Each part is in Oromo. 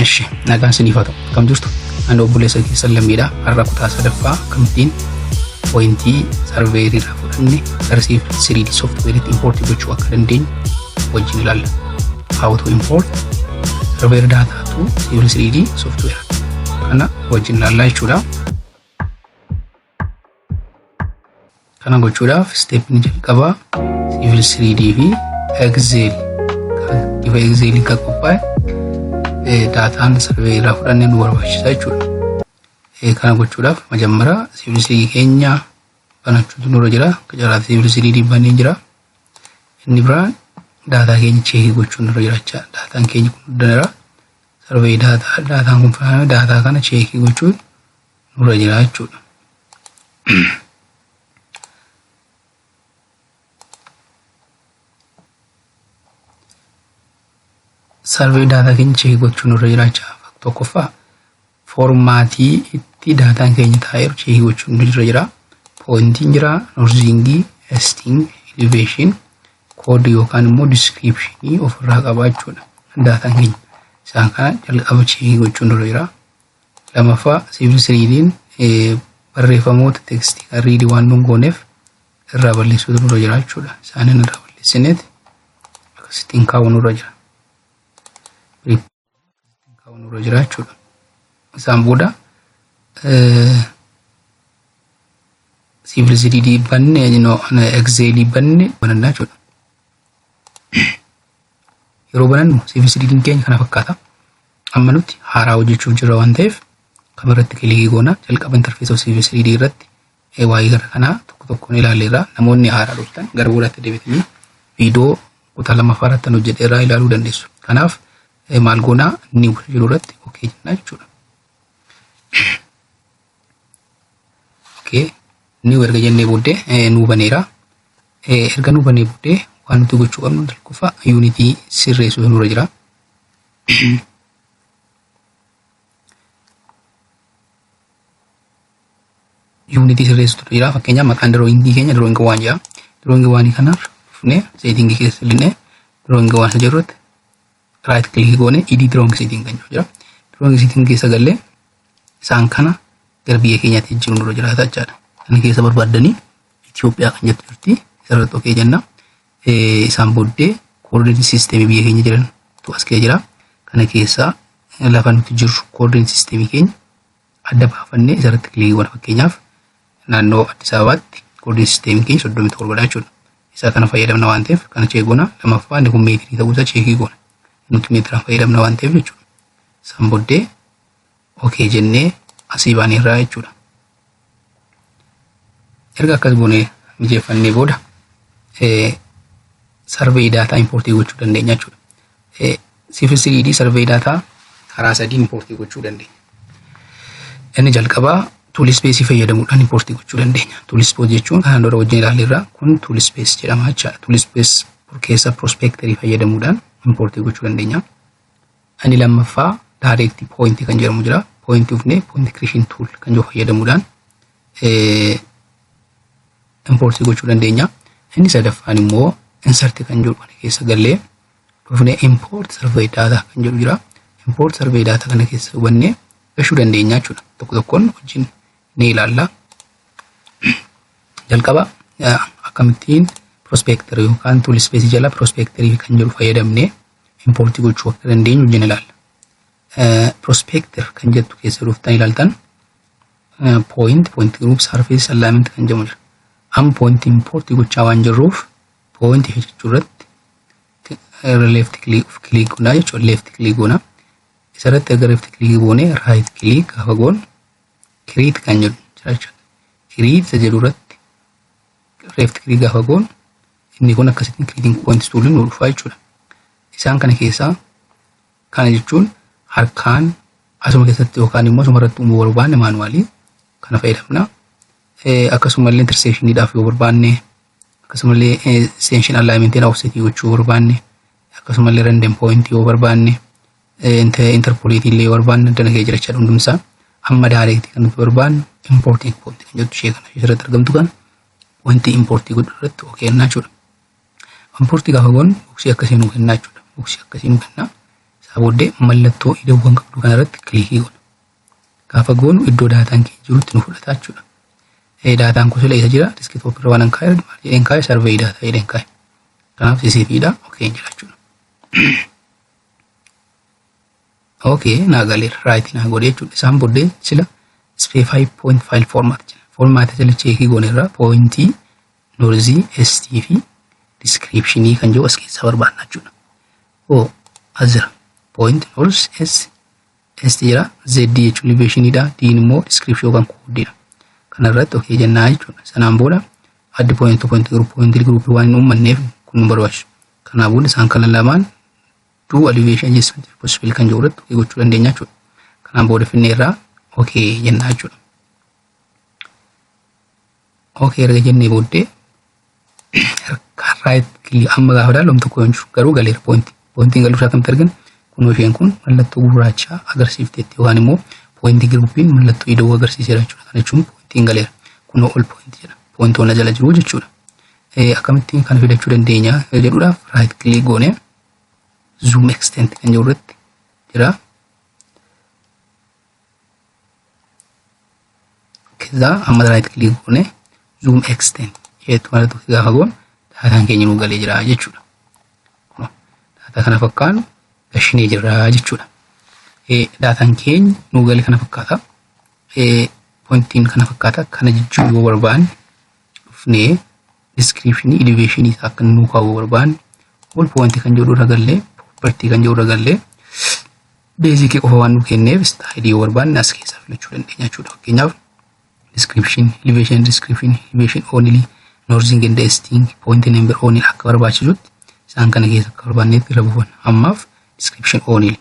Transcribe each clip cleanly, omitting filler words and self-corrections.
እሺ nagaan siniifatu kam jirtu ani obboleessa keessan lammiidha har'a kutaa sadaffaa kamtiin pointii sarveerii irraa fudhanne garsiif 3D software import gochuu akka dandeenyu wajjin ilaalla. How to import server data to Civil 3D software kana wajjin ilaalla jechuudha. Kana gochuudhaaf step ni jalqaba Civil 3D fi Excel kan Excel ka qophaa'e daataan sarvee irraa fudhannee nu barbaachisa jechuudha. Kana gochuudhaaf majammara Civil 3D keenya banachuutu nurra jira. Kajaraa Civil 3D banee jira. Inni biraan daataa keenya cheekii gochuun nurra jira jecha. Daataan keenya kun danara sarvee daataan kun fudhame daataa kana cheekii gochuun nurra jira jechuudha. Survey data keenya cheekii gochuun nurra jiraachaa tokkoffaa formatii itti daataan keenya taa'eeru cheekii gochuun nurra jira. Pointiin jira, norzingii, esting, elevation, code yookaan immoo description ofirraa qabaa jechuudha. Daataan keenya isaan kana jalqaba cheekii gochuun nurra jira. Lamaffaa Civil 3D'n barreeffamoota tekstii kan riidii waan nun gooneef irraa balleessuutu nurra jira jechuudha. Isaanin irraa balleessineet akkasittiin kaa'uu nurra jira. Kawan nurra jira jechuudha. Isaan booda Civil 3D banne Excel banne banannaa jechuudha. Yeroo banannu Civil 3D keenya kana fakkaata. Amma nuti haaraa hojjechuuf jirra waan ta'eef kamerratti kilikii goona jalqaba interface of Civil 3D irratti waa'ee gara kanaa tokko tokkoon ilaalleerra. Namoonni haaraa dhuftan gara boodaatti deebitanii viidiyoo kutaa lammaffaa irratti hojjedheerraa ilaaluu dandeessu. Kanaaf maal goonaa ni jiru irratti okay jenna jechuudha. Okay, ni erga jennee booddee nu baneera. Erga nu banee booddee waan nuti gochuu qabnu jalqaba Unity sirreessuu nurra jira. Unity sirreessuu jira. Fakkeenyaaf maqaan drawing keenya drawing 1 jira. Drawing 1 kanaaf dhufnee setting keessa illee drawing 1 isa jirrutti right click goone edit drawing setting kan jira. Drawing setting keessa galle isaan kana gara biyya keenyaatti jiru nurra jiraata jechaadha. Kan keessa barbaaddanii Itoophiyaa kan jettu jirti. Isarratti okay jenna. Isaan booddee coordinate system biyya keenya jiran tu as keessa jira. Kana keessa lafa nuti jiru coordinate system keenya adda baafannee isarratti click goona. Fakkeenyaaf naannoo Addis Ababaatti coordinate system keenya 37 godha jechuudha. Isa kana fayyadamna waan ta'eef kana check goona. Lammaffaa inni kun meetirii ta'uu isaa check goona. Nuti meetira fayyadamna waan ta'eef jechuudha. Isaan booddee okay jennee asii baaneerraa jechuudha. Erga akkas goonee mijeeffannee booda survey data import gochuu dandeenya jechuudha. Civil 3D survey data karaa sadii import gochuu dandeenya. Inni jalqabaa toolspace fayyadamuudhaan import gochuu dandeenya. Toolspace jechuun kan dura wajjin ilaalleerra kun toolspace jedhama jechuudha. Toolspace keessa prospectorii fayyadamuudhaan import gochuu dandeenya. Ani lammaffaa direct point kan jedhamu jira. Point ufne point creation tool kan jiru fayyadamuudhaan import gochuu dandeenya. Inni sadaffaan immoo insert kan jiru kana keessa gallee dhufne import survey data kan jiru jira. Import survey data kana keessa hubannee gashuu dandeenya jechuudha. Tokko tokkoon wajjin ni ilaalla. Jalqaba akkamittiin prospector yookaan toolspace jala prospectorii kan jiru fayyadamnee import gochuu akka dandeenyu wajjin ilaalla. Prospector kan jettu keessa dhuftan ilaaltan point group surface alignment kan jedhamu jira. Am point import gochaa waan jirruuf point jechuu irratti left click goona jechuudha. Left click goona. Isarratti agar left click goone right click gaafa goon create kan jedhu jira jechuudha. Create jedhu irratti left click gaafa goon inni kun akkasitti creating point tool nu dhufa jechuudha. Isaan kana keessaa kana jechuun harkaan asuma keessatti yookaan immoo asuma irratti uumuu barbaanne maanuwaalii kana fayyadamna. Akkasumallee intersectioniidhaaf yoo barbaanne akkasumallee extension alignment and offset gochuu barbaanne akkasumallee random point yoo barbaanne interpolate illee yoo barbaanne dana kee jira jechuudha. Hundumsaa amma direct kan nuti barbaannu importing point kan jettu ishee kana irratti argamtu kan wanti import godhu irratti okay jennaa jechuudha. Import gaafa goon boksii akkasii nu kennaa jechuudha. Boksii akkasii nu kennaa. Sabooddee mallattoo iddoowwan qabdu kanarratti kilikii goona. Gaafa goonu iddoo daataan keenya jirutti nu fudhata jechuudha. Daataan kun sila isa jira diskitoop irra waan hin kaa'e maal jedheen kaa'e sarveey daataa jedheen kaa'e. Kanaaf CSVdha okeen jira jechuudha. Okay, naa galeera right naa godhe jechuudha. Isaan booddee sila specify point file format jira. Format sila cheekii goonerraa pointii norzii st fi descriptionii kan jiru as keessaa barbaadna jechuudha. Azira point north st jira z jechuun elevationiidha d immoo description kan koodiidha. Kanarratti okay jennaa jechuudha. Sanaan booda addi point to point group waan hin uummanneef kun nu barbaachisu. Kanaaf booda isaan kana lamaan do elevation adjustment possible kan jiru irratti gochuu dandeenya jechuudha. Kanaan booda finneerraa okay jennaa jechuudha. Okay erga jennee booddee right click amma gaafa ilaallu tokko yoo jiru garuu galeera pointiin galuu isaa kamtu argina kunoo isheen kun mallattoo gurraacha agarsiifteetti yookaan immoo pointii groupiin mallattoo idoo agarsiiseera jechuudha. Kana jechuun pointiin galeera kunoo ol pointii jedha pointoota jala jiru jechuudha. Akkamittiin kana fidachuu dandeenya jedhuudhaaf right click goonee zoom extent kan jiru irratti jira. Keza amma right click goonee zoom extent jeetu mallattoo gaafa goon daataan keenya nu galee jira jechuudha. Daataa kana fakkaatu gashinee jira jechuudha. Daataan keenya nu galee kana fakkaata. Pointiin kana fakkaata. Kana jechuun yoo barbaanne dhufnee descriptionii elevationii isaa akka nu kaa'uu barbaanne all point kan jedhu irra gallee property kan jedhu irra gallee basic qofa waan nu kenneef style yoo barbaanne as keessaa filachuu dandeenya jechuudha. Fakkeenyaaf description elevation only norzing and esting point number only akka barbaachisutti isaan kana keessa akka barbaannetti irra buufan. Ammaaf description only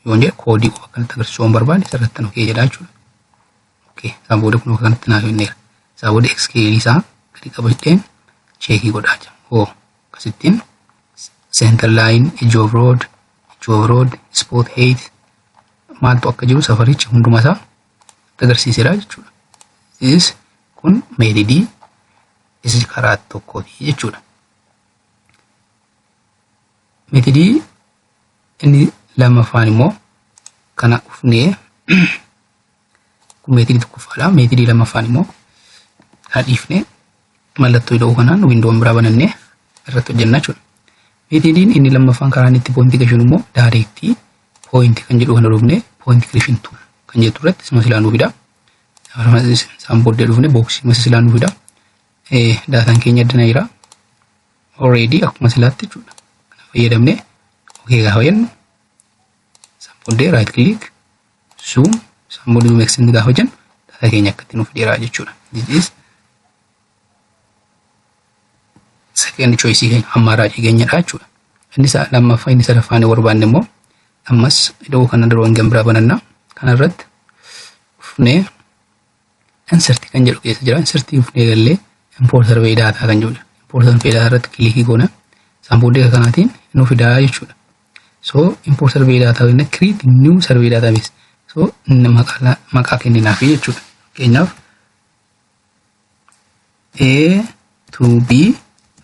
yoo jedhe koodii qofa kanatti agarsiisuu waan barbaanne sirratti nu kee jedha jechuudha. Okay, isaan booda kun kanatti naaf hinneera. Isaan booda xscale isaa gadi qabadheen cheekii godhaa jira. Akkasittiin center line, edge of road, spot height maaltu akka jiru safarichi hunduma isaa agarsiiseera jechuudha. Kun meetodii isa karaa tokkooti jechuudha. Meetodii inni lammaffaan immoo kana dhufnee kun meetodii tokkoffaadha. Meetodii lammaffaan immoo kana dhiifnee mallattoo ida'uu kanaan windoon biraa banannee irratti hojjennaa jechuudha. Meetodiin inni lammaffaan karaan itti pointii gashuun immoo directii pointii kan jedhu kana dhufnee pointii creation tool kan jettu irratti isuma silaa nuu fida. Isaan booddee dhufnee booksii masa silaa nuu fida. Daataan keenya addana jira. Already akkuma silaatti jechuudha. Kana fayyadamnee okay gaafa jennu isaan booddee right click zoom isaan booddee zoom extend gaafa jennu daataa keenya akkatti nuuf fidera jechuudha. This is second choice keenya ammaraa keenyadha jechuudha. Inni lammaffaa inni sadaffaan barbaanne immoo ammas iddoo kana duraan gambira banannaa kana irratti dhufnee insert kan jedhu keessa jira. Insert dhufnee gallee import survey data kan jedhu. Import survey data irratti kilikii goona. Isaan booddee kanaatiin nuuf fidaa jechuudha. So import survey data winne create new survey database. So maqaa kenninaaf jechuudha. Fakkeenyaaf A to B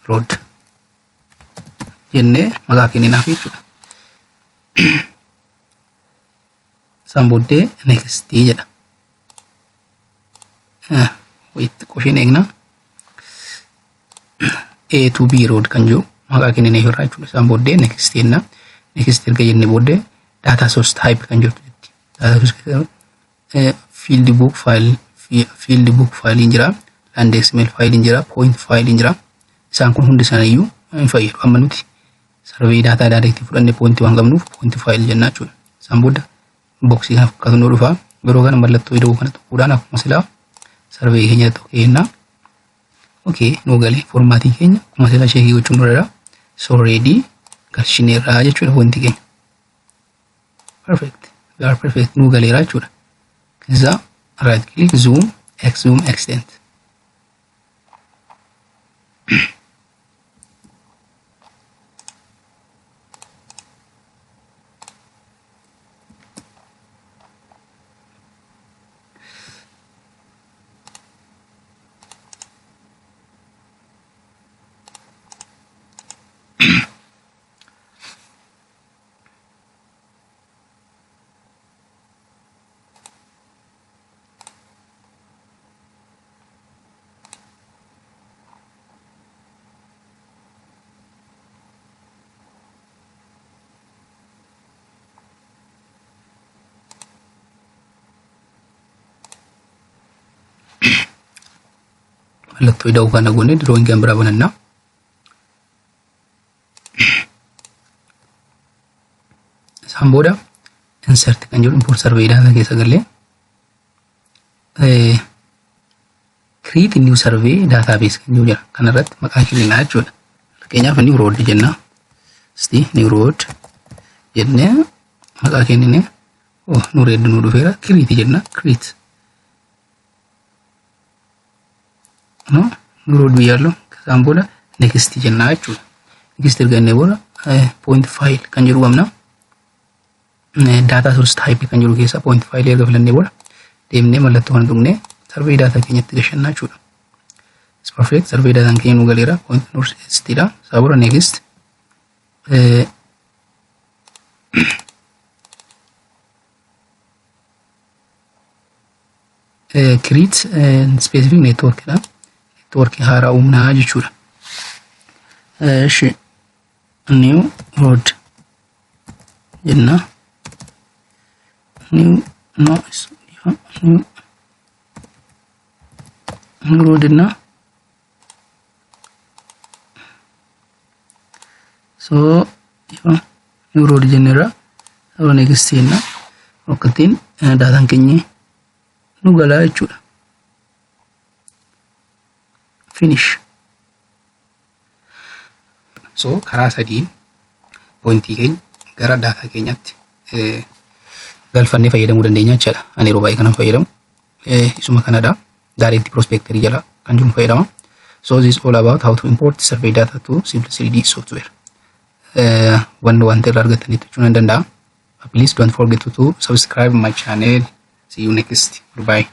road jennee maqaa kenninaaf jechuudha. Isaan booddee next jedha. Wait qosheen eegna. A to B road kan jiru maqaa kenninaaf irraa jechuudha. Isaan booddee next jenna. Next erga jennee booddee data source type kan jirtu jetti. Data source field book file jira. Land XML file jira. Point file jira. Isaan kun hundi isaaniiyyuu hin fayyadu. Amma nuti survey data directive fudhannee point waan qabnuuf point file jennaa jechuudha. Isaan booda boxii kana fakkaatu nu dhufa. Yeroo kana mallattoo ida'uu kana tuquudhaan akkuma silaa survey keenya tokko kennaa. Okay, nu galee formaatii keenya akkuma silaa cheekii gochuun dura so ready galchineerraa jechuudha wanti keenya. Perfect. We are perfect. Nu galeera jechuudha. Keza right click zoom extend. mallattoo ida'uu kana goone drawing kan biraa bananna. Isaan booda insert kan jedhu import survey data keessa galee create new survey database kan jedhu jira. Kana irratti maqaa kennina jechuudha. Fakkeenyaaf new road jenna. New road jennee maqaa kennine nu reed nu dhufeera create jenna. Create new road biyyaallo kasaan booda next jenna jechuudha. Next ergannee booda point file kan jedhu qabna. Data source type kan jedhu keessa point file erga filannee booda deemnee mallattoo kana tuqnee survey data keenyatti gashanna jechuudha. It's perfect. Survey data keenya nu galeera. Point source dha. Sabura next create specific network dha. Network haaraa uumnaa jechuudha. New road jenna. New road jenna. So new road jennera. Sabura next jenna. Wakkatiin daataan keenya nu galaa jechuudha. Finish. So karaa sadiin pointii keenya gara daataa keenyatti galfannee fayyadamuu dandeenya jechuudha. Ani yeroo baay'ee kanan fayyadamu isuma kanadha. Direct prospector jala kan jiru fayyadama. So this is all about how to import survey data to Simple 3D software. Wanti irraa argatanitti jechuun ni danda'a. Please don't forget to subscribe my channel. See you next. Goodbye.